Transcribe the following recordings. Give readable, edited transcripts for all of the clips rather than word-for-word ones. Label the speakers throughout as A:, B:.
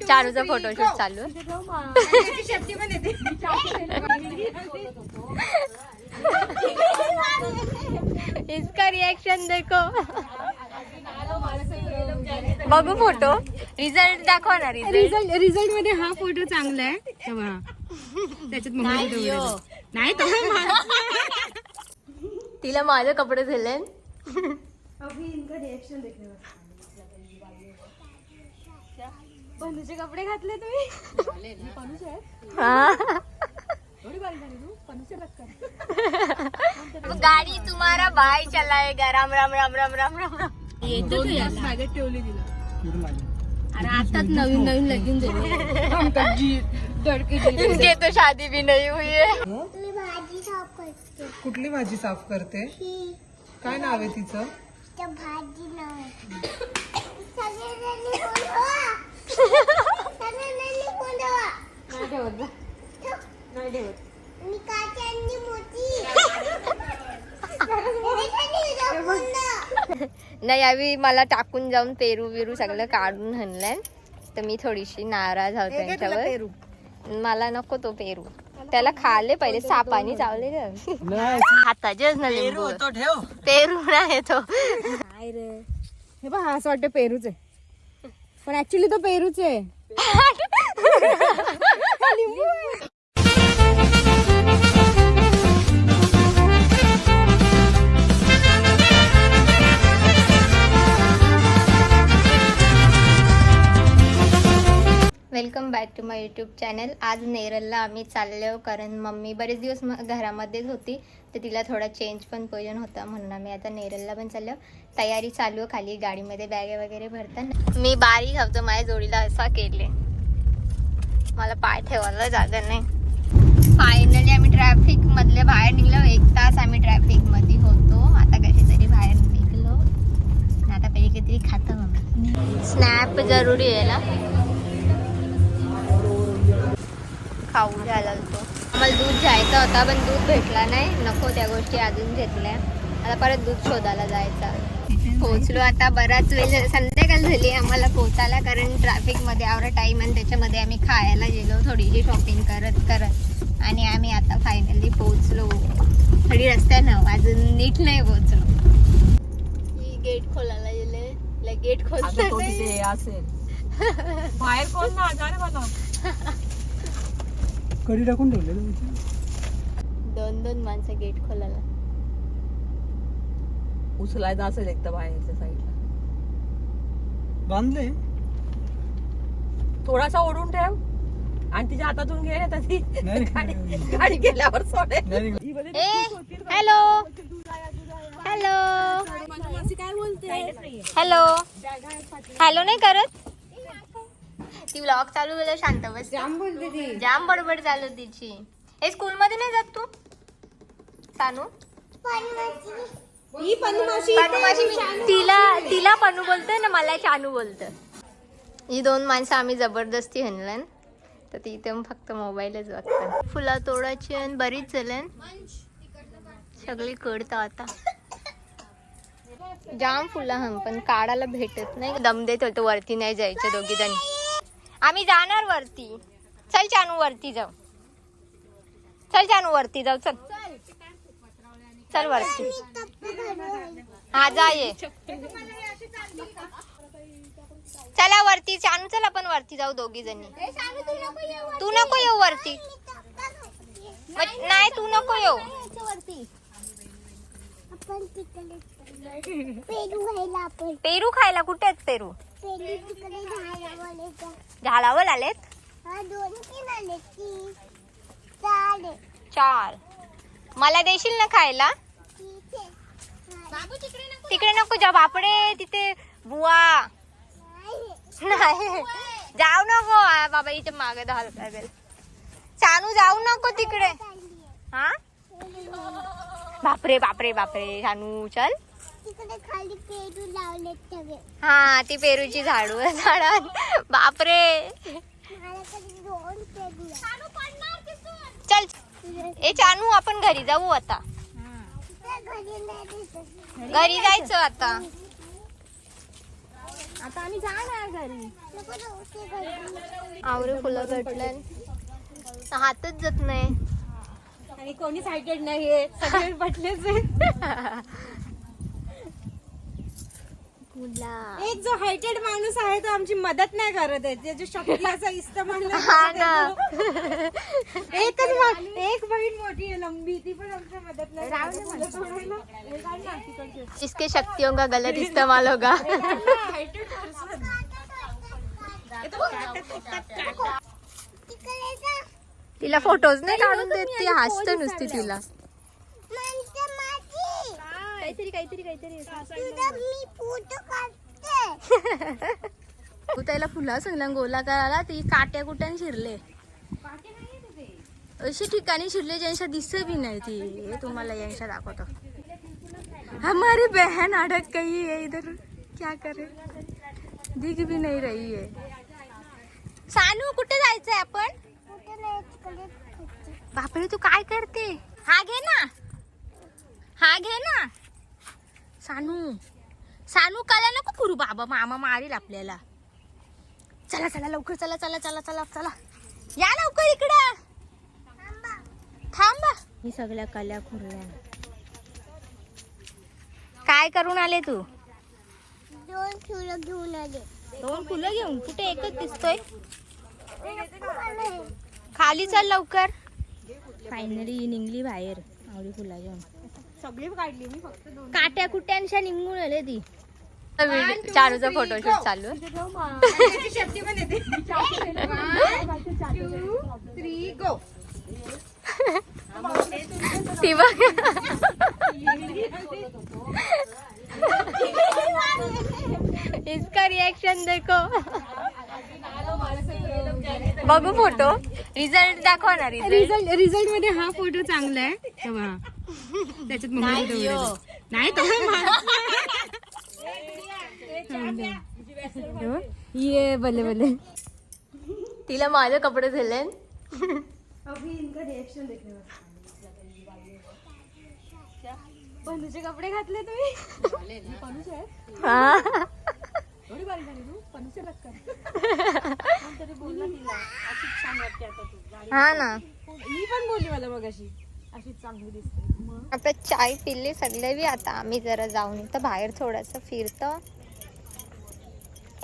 A: चारूचा photoshoot चालू. इसका reaction देखो. बघू फोटो. रिझल्ट दाखवा ना.
B: रिझल्ट मध्ये हा फोटो चांगला आहे. त्याच्यात नाही तो.
A: तिला माझे कपडे दिले.
B: पनूचे कपडे घातले तुम्ही.
A: गाडी तुम्हारा भाई चलाएगा. राम राम राम राम राम राम राम.
B: ठेवली तिला.
A: अरे आताच नवीन नवीन लगीन झाली.
B: इनके
A: तो शादी भी नहीं हुई है.
C: कुठली भाजी साफ करते? काय नाव आहे तिचं?
A: नाही यावी मला टाकून जाऊन पेरू बिरू सगळं काढून आणलंय. तर मी थोडीशी नाराज आहोत त्यांच्यावर. मला नको तो पेरू. त्याला खाले पहिले सापानी चावले हाताचेच ना लिंबू. पेरू नाही तो.
B: हे बघ असं वाटतं पेरूच आहे पण ऍक्च्युली तो पेरूच आहे.
A: Welcome back to my YouTube channel. आज नेरलला आम्ही चाललो कारण मम्मी बरेच दिवस घरामध्येच होती तर तिला थोडा चेंज पण प्रयोजन होता म्हणून आम्ही आता नेरलला पण चाललो. तयारी चालू खाली गाडीमध्ये बॅगे वगैरे भरताना. मी बारी घालतो माझ्या जोडीला असा केले. मला पाय ठेवायला जागा नाही. फायनली आम्ही ट्रॅफिक मधले बाहेर निघलो. 1 तास आम्ही ट्रॅफिक मध्ये होतो. आता कशी तरी बाहेर निघलो. आता पहिले काहीतरी खातो मम्मी. स्नॅप जरुरी आहे ना. खाऊ घ्यायला तो आम्हाला दूध घ्यायचा होता पण दूध भेटला नाही. नको त्या गोष्टी अजून घेतल्या. आता परत दूध शोधायला जायचं. पोहोचलो आता. बराच वेळ संध्याकाळ झाली आम्हाला पोहोचायला कारण ट्रॅफिकमध्ये आवरा टाईम आणि त्याच्यामध्ये आम्ही खायला गेलो थोडीशी शॉपिंग करत करत आणि आम्ही आता फायनली पोहोचलो. थोडी रस्त्यानं अजून नीट नाही पोहोचलो. ही गेट खोलायला गेले. गेट खोलतो
B: बाहेर कोण ना जा रे मला.
C: कडी टाकून ठेवले.
A: 2 माणसं गेट खोलायला.
B: उचलायचं असेल एक तर बाहेरच्या साईडला
C: बांधले.
B: थोडासा ओढून ठेव आणि तिच्या हातातून घे ना ती गाडी गेल्यावर सोडेल.
A: हॅलो हॅलो
B: काय बोलते.
A: हॅलो हॅलो नाही करत. ती व्लॉग चालू केलं. शांत बस.
B: जाम बोलते ती.
A: जाम बडबड चालू तिची. हे स्कूल मध्ये नाही जात तू सानू.
B: ही पन्नू मावशी.
A: तिला पन्नू बोलतोय ना मला चानू बोलत. ही 2 माणसं आम्ही जबरदस्ती आणलं तर ती इथे फक्त मोबाईलच बघतात. फुला तोडाची आणि बरीच चलन सगळी कडतं आता. जाम फुलं हम पण काढायला भेटत नाही. दम देत होतो वरती नाही जायचं दोघी जण. आम्ही जाणार वरती. चल चानू वरती जाऊ. चल चानू वरती जाऊ. चल चल वरती. हा जा ये. चला वरती चानू. चल आपण वरती जाऊ दोघी जणी. तू नको येऊ वरती. नाही तू नको येऊ. पेरू खायला कुठे आहेत पेरू. झाडावर आलेत. 4 मला देशील ना खायला. तिकडे नको जा बापडे. तिथे बुवा नाही जाऊ नको. बाबा इथे मागे धावत लागेल. चानू जाऊ नको तिकडे. हा बापरे बापरे बापरे. चानू चल. हा ती पेरूची झाडू झाडात. बापरे चल. ए चानू आपण घरी जाऊ आता. घरी जायचं आता.
B: आम्ही जाणार घरी.
A: आवरे फुलं भेटले हातच जात नाही
B: आणि कोणी सायटेड नाहीये, सगळे पटलेच एक जो हायटेड माणूस आहे तो आमची मदत नाही करत आहे, त्याची शक्तीचा इस्तेमाल नाही करत आहे. एक बहीण मोठी आहे लंबी, ती पण आमच्या मदत नाही करत.
A: जिसके शक्तियों का गलत इस्तेमाल होगा. तिला फोटोज नाही काढून देत, ती हसते नुसती तिला. त्याला फुला सांगला गोला करायला, ती काट्या कुट्यान शिरले अशी ठिकाणी शिरले ज्यांच्या दिसत भी नाही. ती हे तुम्हाला यांच्या दाखवतो. हमारी बहन अडक गई है इधर, क्या करे, दिख भी नहीं रही है. सानू कुठे जायचंय आपण? बापरे तू काय करते? हा घे ना, हा घे ना. सानू सानू काला नको करू बाबा, मामा मारील आपल्याला. चला चला लवकर, चला चला चला चला चला, या लवकर इकडं. थांबा. मी सगळ्या कल्या खुरल्या. काय करून आले तू?
D: 2 फुलं घेऊन आले.
A: 2 फुलं घेऊन? कुठे एकच दिसतोय. खाली चल लवकर. फायनली निघली बाहेर आवडी फुला घेऊन.
B: सगळी काढली मी, फक्त 2.
A: काट्या कुट्यांशा निघून आले ती. चारूचा फोटोशूट चालू आहे.
B: शक्ती पण येते. 1 2 3 गो.
A: ती बघ इसका रिएक्शन देखो. बघू फोटो, रिझल्ट दाखव ना.
B: रिझल्ट मध्ये हा फोटो चांगला आहे, तेव्हा त्याच्यात मंगळसूत्र नाही तो ये बले बले.
A: तिला माझे कपडे झाले.
B: पनूचे कपडे घातले तुम्ही.
A: हा ना,
B: मी पण बोलली मला मग अशी चांगली दिसते.
A: आता चाय पिल्ली सगळे बी. आता आम्ही जरा जाऊन इथं बाहेर थोडंसं फिरतो.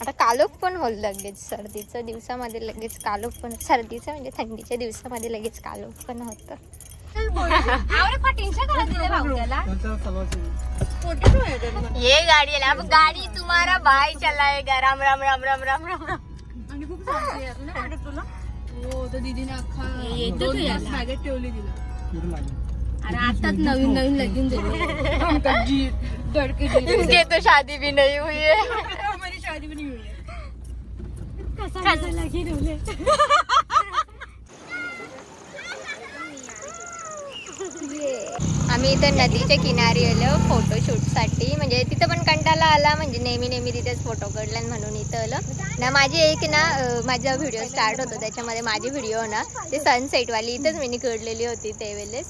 A: आता कालोख पण होल लगेच. सर्दीच्या दिवसामध्ये लगेच कालोख पण, सर्दीचं म्हणजे थंडीच्या दिवसामध्ये लगेच कालोख पण होतं. ये गाड़ी है, अब गाड़ी तुम्हारा भाई चलाएगा. राम राम राम राम राम राम राम.
B: आणि खूप चांगली आहे ना वाटत तुला. हो, तर दीदीने अख्खा
A: येतं
B: 2
A: तू याला.
B: बॅगेत ठेवली तिला.
A: अरे आताच नवीन नवीन लगीन झाली.
B: लड़के
A: तो शादी भी नहीं हुई है.
B: हमारी शादी भी नहीं हुई है. कसा लगी ठेवले.
A: आम्ही इथं नदीच्या किनारी आलो फोटोशूटसाठी. म्हणजे तिथं पण कंटाळा आला, म्हणजे नेहमी नेहमी तिथेच फोटो काढला म्हणून इथं आलं ना. माझी एक ना माझा व्हिडिओ स्टार्ट होतो, त्याच्यामध्ये माझी व्हिडिओ ना ते सनसेटवाली इथंच मी काढलेली होती त्यावेळेस,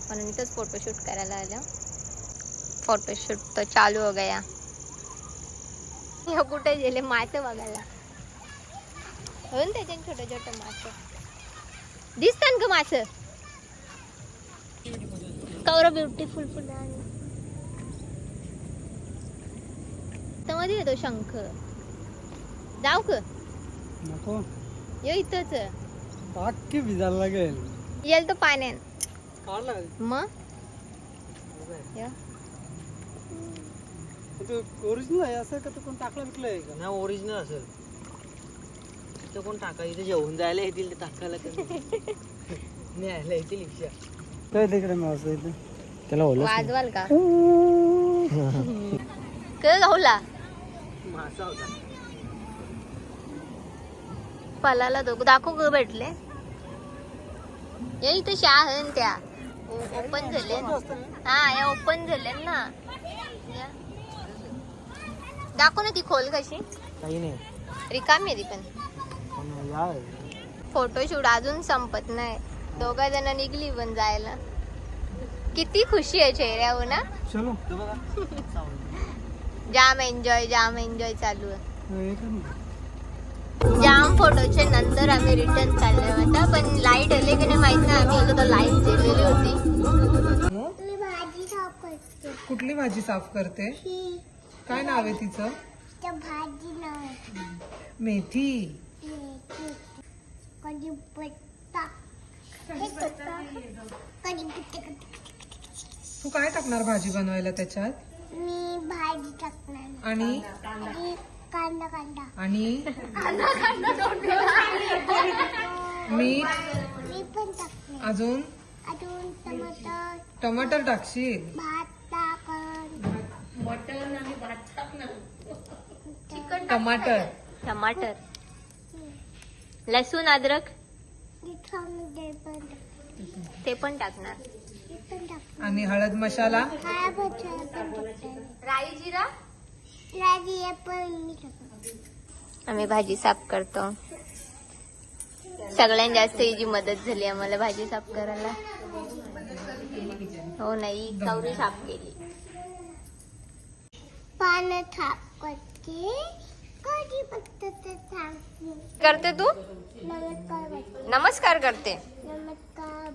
A: म्हणून इथंच फोटोशूट करायला आलं. फोटोशूट तो चालू हो गया. कुठे गेले मासे बघायला. हो ना, त्याच्याने छोटे छोटे मासे दिसतात का मासे. कवर ब्युटिफुल फुलं मध्ये येतो शंख. जाऊ का
C: नको,
A: यो इथंच
C: टाकी भिजायला लागेल.
A: येल तो पाण्यात
C: काढला
A: मग.
C: ओरिजिनल आहे असं का? तू कोण टाकलं विकलंय का?
E: नाही ओरिजिनल असेल तर कोण टाका. इथे जेवून जायला येतील ते टाकायला न्यायला येतील रिक्षा.
C: तिकडे मावसा इथे
E: त्याला
A: वाजवाल का? गावला
E: मासा होता.
A: पलाला दाखव ग भेटले. या इथे शाळा आहे त्या ओपन झाले. हा या ओपन झाले ना. दाखव ना ती खोल कशी.
E: काही नाही,
A: रिकामी आहे ती पण. फोटोशूट अजून संपत नाही. 2 जण निघली पण जायला. किती खुशी आहे चेहऱ्यावर ना.
C: चलो
A: जाम एन्जॉय चालू आहे. फोटोचे नंतर आम्ही रिटर्न चाललो आता, पण लाईट आले की नाही माहित नाही. आम्ही आलो तर लाईट गेलेली होती.
D: मी भाजी साफ करते.
C: कुठली भाजी साफ करते?
D: ही
C: काय नाव आहे तिचं?
D: त्या भाजी नाही
C: मेथी.
D: कढीपत्ता. हे करता. कढीपत्ता.
C: तू काय टाकणार भाजी बनवायला त्याच्यात?
D: मी भाजी टाकणार
C: आणि
D: आणि कांदा
C: आणि मीठ.
D: मी पण टाकणार.
C: अजून
D: अजून टमाटर.
C: टमाटर टाकशील.
D: भात टाकण.
C: टमाटर.
A: टमाटर, लसूण, अद्रक
D: मिठामध्ये पण टाक.
A: ते पण टाकणार.
D: मी पण टाकणार.
C: आणि हळद मसाला.
D: हा बच्चा पण टाकणार.
A: राई जिरा.
D: राजी पण मी टाकणार.
A: आम्ही भाजी साफ करतो. सगळ्यात जास्त हिची मदत झाली आम्हाला भाजी साफ करायला. हो नाही, कवरी साफ केली.
D: पानं थाप करते. कढीपत्ता थापते.
A: करते तू?
D: नमस्कार करते.
A: नमस्कार करते.
D: नमस्कार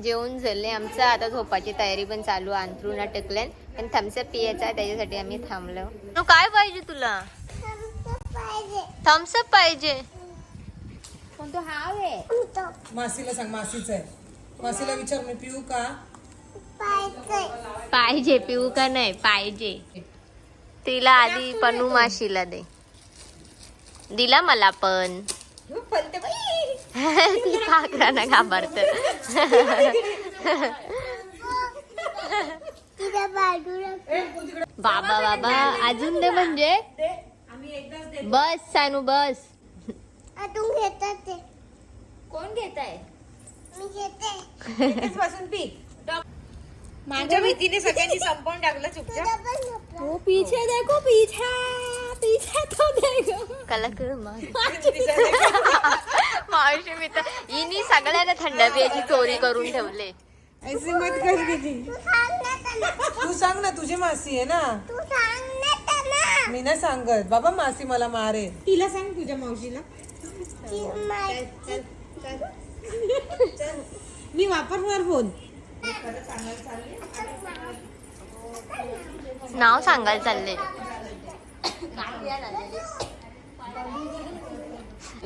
A: जेवण झाले आमचं. आता झोपाची तयारी पण चालू. अंथरुण टेकल्यान पण थम्सअप पियाचा आहे, त्याच्यासाठी आम्ही थांबलो. तू काय पाहिजे तुला?
D: पाहिजे.
A: थम्सअप पाहिजे.
B: पण तो हाव आहे.
C: मासीला सांग, मासीच आहे. मासीला विचार, मी पिऊ का?
D: पाहिजे.
A: पाहिजे, पिऊ का नाही? पाहिजे. तिला आधी पनू माशीला दे. दिला मला पण. ती पाखरांना घाबरत.
D: तिला बाजूला.
A: बाबा बाबा अजून दे म्हणजे. बस सानू बस.
D: तू घेतात ते.
B: कोण घेत आहे?
D: मी घेते.
B: बसून पी. माझ्या भीतीने सगळ्यांनी संपवून टाकलं चुपचाप.
D: तुला पण नको.
B: हो पीछे देखो, पीछे पीछे तो देखो.
A: कलाकार मावशी मी तर हिनी सगळ्यांना थंड पियाची चोरी करून ठेवले.
B: ऐसी मत कर दीदी.
D: तू सांग ना त्यांना.
C: तू सांग ना, तुझी मासी आहे ना.
D: तू सांग ना त्यांना.
C: मी नाही सांगत बाबा, मासी मला मारे.
B: तिला सांग तुझ्या मावशीला.
D: ती माहिती.
B: मी वापरणार फोन.
A: नाव सांगायला चालले.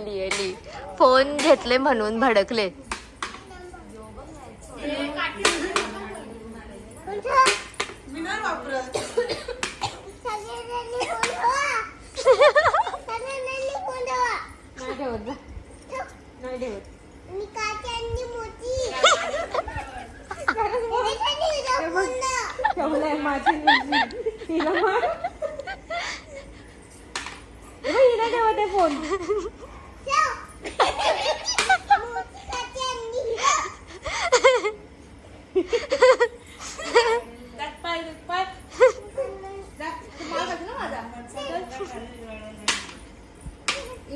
A: लिहिली फोन घेतले म्हणून भडकले.
C: मी नाही वापरत.
D: सगळ्यांनी बोलवा. सगळ्यांनी बोलवा.
B: नाही ठेवत जा. नाही ठेवत.
D: मी काचांनी मोठी. त्याच्यानी उद्या पुन्हा.
B: ठेवलाय माझी मुलगी. तिला मार. हिला ठेवत आहे फोन.
D: ठेव. मोठी काचांनी.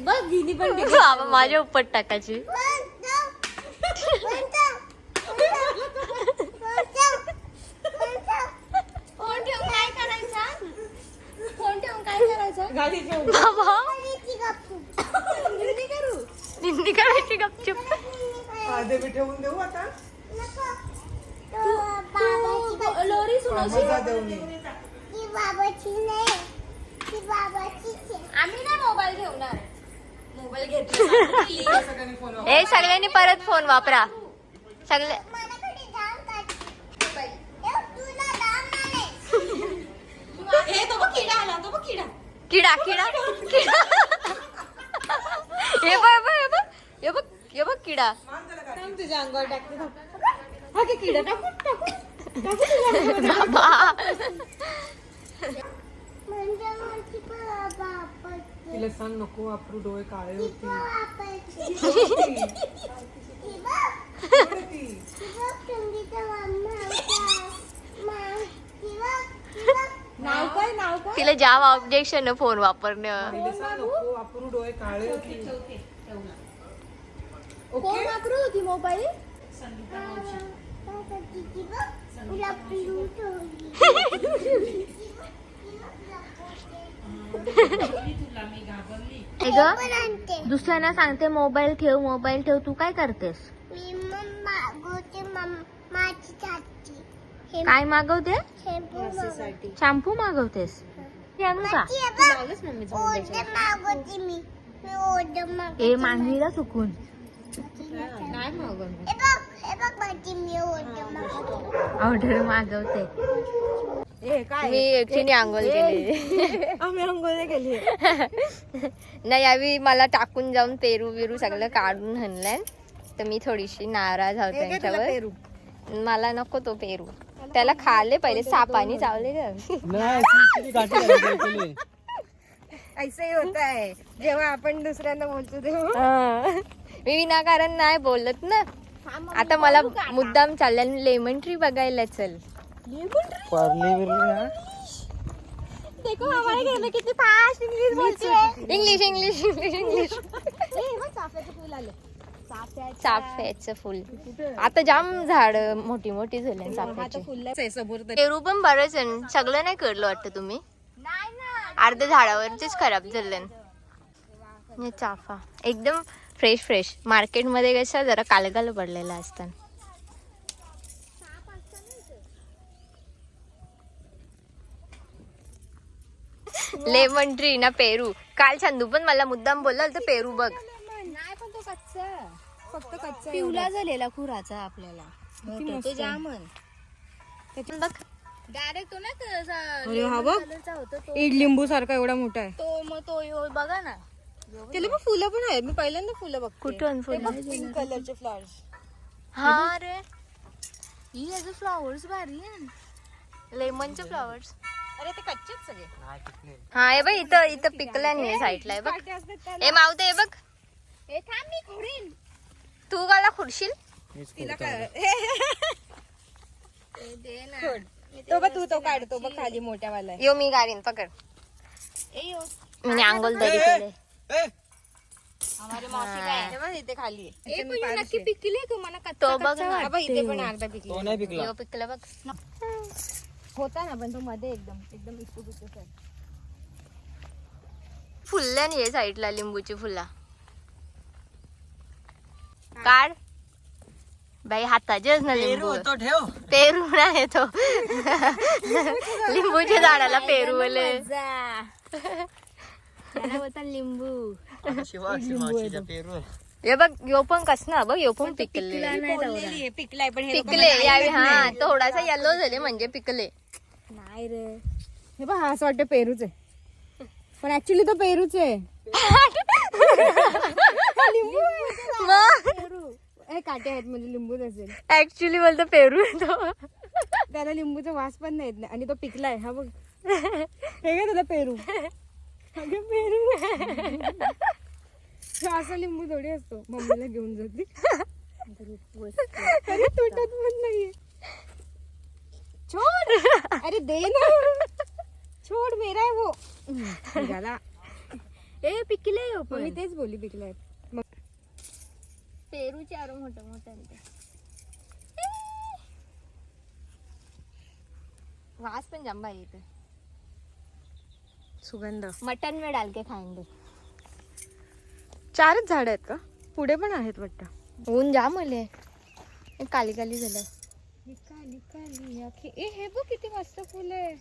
B: बघ हिनी पण
A: बाबा माझ्या उपर टाकायची.
D: फोन ठेवून काय करायचं?
B: फोन ठेवून काय करायचं? गाडी ठेवून.
A: बाबा
D: ती गप्पू.
B: हिंदी करू.
A: निंदी करायची गपचूप.
C: आधी मी ठेवून देऊ आता.
D: नको. तो बाबाची गप्पू.
B: लोरी
C: मजा देऊ मी.
D: ती बाबाची नाही. ती बाबाचीच आहे.
B: आम्ही ना मोबाईल ठेवणार. मोबाईल घेतला.
C: सगळ्यांनी फोन
A: ए सगळ्यांनी परत फोन वापरा. सगळे
D: माझ्याकडे दाम काढ. तुला दाम आले.
B: हे तो बघ किडा आला. तो बघ किडा.
A: किडा किडा किडा. हे बघ हे बघ हे बघ हे बघ किडा.
B: थांब तुझ्या अंगावर टाकते. थांब. हा की किडा टाकू टाकू टाकू तुझ्या अंगावर.
A: बाबा
D: म्हणजे माझी पण वापरते.
C: तिला सांग नको वापरू, डोळे काळे होते.
D: वापरते. ती बघ. ती बघ संगीता मम्मा होता. ती बघ.
B: नाव काय नाव काय?
A: तिला जाम ऑब्जेक्शन फोन वापरणं.
C: तिला सांग नको वापरू, डोळे काळे होते.
B: कोण वापरू होती मोबाईल?
D: तिची बघ. तुला पिऊ ठेवली.
A: दुसऱ्यांना सांगते मोबाईल ठेव तू काय करतेस?
D: मी मग मागवते माझी चाची
A: काय मागवते?
D: हे
A: शॅम्पू मागवतेस? हे आणू का?
D: ओढ मागवते मी ओढ मागवते.
A: ए मागणीला चुकून
D: हे बघ माझी मी ओढ मागवते.
A: ऑर्डर मागवते. मी एकटीने आंघोळ केली.
B: आम्ही अंघोळ केली.
A: नाही यावेळी मला टाकून जाऊन पेरू बिरू सगळं काढून आणलंय तर मी थोडीशी नाराज आहोत त्यांच्यावर. मला नको तो पेरू. त्याला खाले पहिले सापानी चावले ग.
B: ऐसे होता है जेव्हा आपण दुसऱ्यांना बोलतो तेव्हा.
A: मी विनाकारण नाही बोलत ना. आता मला मुद्दाम चालल्या लेमन ट्री बघायला चल. देखो हमारे घर में कितनी फास्ट इंग्लिश बोलती है. English English English English. चाफ्याचं फूल आता जाम झाड मोठी मोठी झाली चाफ्याची. पेरू पण बरेच आहे. सगळं नाही करलं वाटतं तुम्ही. अर्ध्या झाडावरतीच खराब झालं. चाफा एकदम फ्रेश फ्रेश. मार्केटमध्ये कसं जरा कालगाल पडलेला असतात. लेमन ट्री ना पेरू. काल चंदू पण मला मुद्दाम बोलला तर पेरू बघ.
B: नाही पण तो कच्चा फक्त कच्चा
A: पिवला झालेला खुराचा आपल्याला तो जामन बघ डायरेक्ट तो
B: अरे हा बघ एक लिंबू सारखा एवढा मोठा आहे
A: तो. मग तो बघा ना
B: त्याला पण फुलं पण आहेत. मी पहिल्यांदा फुलं बघते.
A: कुठून फुलं?
B: पिंक कलरचे फ्लॉवर्स.
A: हा रे ही याचे फ्लॉवर्स भारी आहे. लेमनचे फ्लॉवर्स.
B: अरे ते कच्चेच सगळे.
A: हा हे बघ इथं इथं पिकल्या नाही साईडला आहे बघ. हे मावते हे बघ.
B: हे थांब मी खुरीन.
A: तू मला खुडशील.
B: तिला काय तो बघ तू तो काढतो बघ खाली मोठ्या वाला.
A: यो मी गाडीन पकड. मी आंघोळ तरी केले.
B: इथे खाली
A: नक्की पिकले का मला तो बघ ना.
B: इथे पण अर्धा पिकली.
A: यो पिकलं बघ.
B: होता ना पण तो मध्ये एकदम एकदम इतकं
A: फुलल्या नाही साईडला लिंबूची फुला. काढ बाई हाताचेच ना लिंबू.
E: ठेव.
A: पेरू नाही तो. लिंबूच्या झाडाला पेरू आले. लिंबू
E: पेरू
A: हे बघ यो पण कस ना बघ यो पण पिकले.
B: पिकलाय पण
A: पिकले यावे. हा थोडासा येलो झाले म्हणजे पिकले.
B: नाही रे हे बघ असं वाटतं पेरूच आहे पण ऍक्च्युली तो पेरूच आहे. हे काटे आहेत म्हणजे लिंबूच असेल.
A: ऍक्च्युली बोलतो पेरू तो.
B: त्याला लिंबूचा वास पण नाही येत नाही. आणि तो पिकलाय. हा बघ हे काय तुला पेरू. अगं पेरू असा लिंबू थोडी असतो. मम्मीला घेऊन जाते तरी तुटत पण नाहीये. छोड़ अरे दे ना. छोड़ मेरा है वो. निघाला.
A: ए पिकले हो
B: मी तेच बोली पिकलाय. मग
A: पेरू चार मोठं मोठं वास पण जांबा येते.
B: सुगंध.
A: मटन में डाल के खाएंगे.
B: 4च झाड आहेत का? पुढे पण आहेत वाटतं.
A: ऊन जाम आले. काली काली झालं.
B: काली काली हे बघ किती मस्त फुल आहे.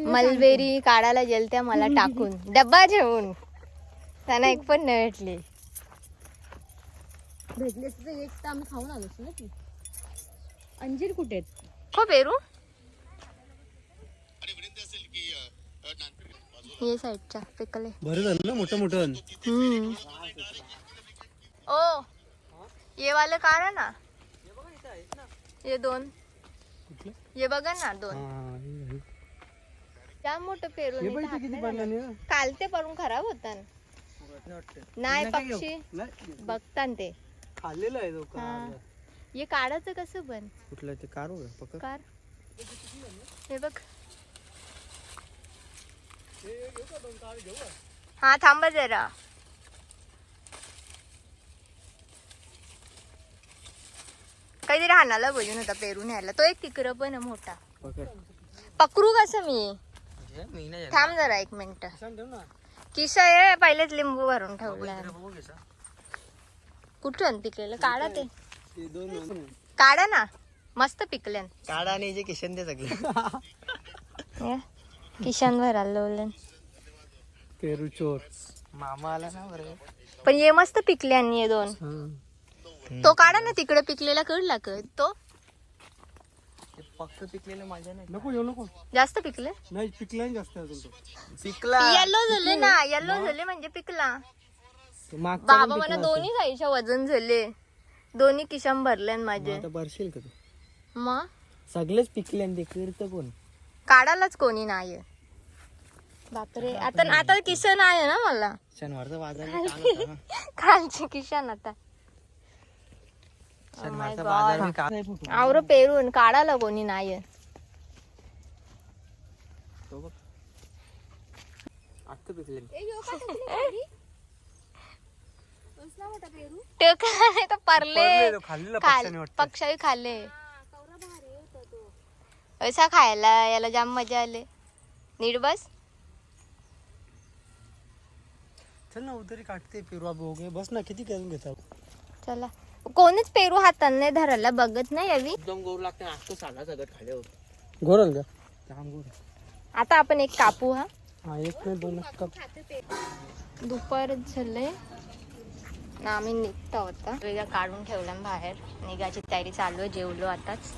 A: मलबेरी काढायला गेल त्या मला टाकून डब्बा ठेवून. त्यांना एक पण नाही भेटली.
B: भेटले एक तर आम्ही खाऊन आलोच ना ती. अंजीर कुठे आहेत?
A: हो पेरू ये साईडच्या पिकले.
E: बरं झालं ना मोठं मोठं.
A: ओ ये वाले काढा ना. ये दोन ये बघा ना दोन. त्या मोठं पेरू काल ते पडून खराब होतात. नाही पक्षी बघतात ते
E: खाल्लेलं आहे.
A: हे काढायचं कसं पण.
E: कुठलं ते कार पकड.
A: कार हे बघ. हा थांबा जरा. काहीतरी हाणाला बोलून होता पेरू न्यायला. तो एक तिकडं पण आहे मोठा. पकडू कसं मी.
E: मी नाही
A: थांब जरा 1 मिनिट.
E: ठेव ना.
A: किशा आहे पहिलेच लिंबू भरून ठेवला.
E: बघू घेसा.
A: कुठून पिकलेलं काढा ते.
C: ते 2
A: काढा ना मस्त पिकल्यान.
E: काढा आणि जे किशन ते सगळे.
A: किशन भरायला
C: पेरू चोर.
E: मामा आला ना बरं.
A: पण ये मस्त पिकल्यान ये 2. तो काढा ना तिकडे पिकलेला कडला तो
E: ते पक्क पिकलेलं माझ्या नाही.
C: नको येऊ नको.
A: जास्त पिकले.
C: नाही पिकला जास्त अजून तो.
E: पिकला.
A: येलो झाले ना येलो झाले म्हणजे पिकला.
C: तो मागचा
A: बाबा मला दोन्ही साईच्या वजन झाले. दोन्ही किशम भरले माझे.
E: आता भरशील का तू?
A: मग
E: सगळेच पिकले आणि ते करतं कोण?
A: काढायलाच कोणी नाही. बापरे आता किशन आहे ना मला.
E: शनिवारचा बाजार बी काल होता ना.
A: कालची किशन आता.
E: शनिवारचा बाजार बी काल.
A: आवर पेरून काढायला कोणी नाही.
E: तो बघ. आता पिकले.
A: नाही तर परले
C: खाल्लेला
A: पक्षाही खाल्ले. असा खायला याला जाम मजा आले. नीट बस.
C: चल ना उतरी काटते पेरू बघ बस ना किती करून घेतात.
A: चला कोणीच पेरू हाताने नाही धरायला बघत नाही यावी.
E: एकदम गोड लागते. असतो साधा सगळं खाल्यावर.
C: गोरल का?
E: जाम गोड.
A: आता आपण एक कापू. हा
C: 1 नाही 2 कप.
A: दुपार झाले ना आम्ही निघता होता. वेगळा काढून ठेवला बाहेर. निघायची तयारी चालू आहे. जेवलो आताच.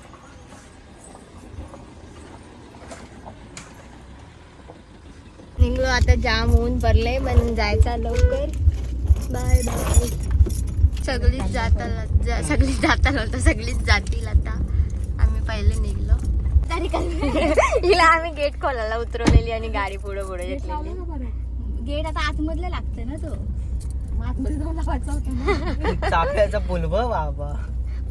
A: निघलो आता. जाम ऊन पडले पण जायचा लवकर. Bye bye. सगळीच जातील आता. आम्ही पहिले निघलो. हिला आम्ही गेट खोलायला उतरवलेली आणि गाडी पुढे पुढे घेतलेली.
B: गेट आता आतमधले लागते ना तो. आतमध्ये जाऊन लावायचा होता ना.
E: चाफ्याचा फुल बघ बाबा.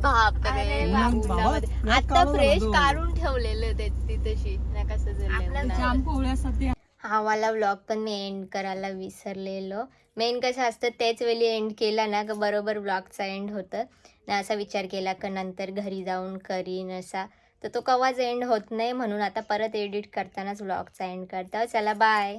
A: बापरे उन्हामध्ये. आता फ्रेश काढून ठेवलेलं ते तिथेशी ना कसं झालं.
B: जाम पोळ्यासाठी.
A: हा वाला व्लॉग पण मी एंड करायला विसरलेलो. मेन कसं असतं तेच वेळी एंड केला ना का बरोबर व्लॉगचा एंड होतं ना. असा विचार केला का नंतर घरी जाऊन करीन असा तर तो कवाच एंड होत नाही. म्हणून आता परत एडिट करतानाच व्लॉगचा एंड करता. चला बाय.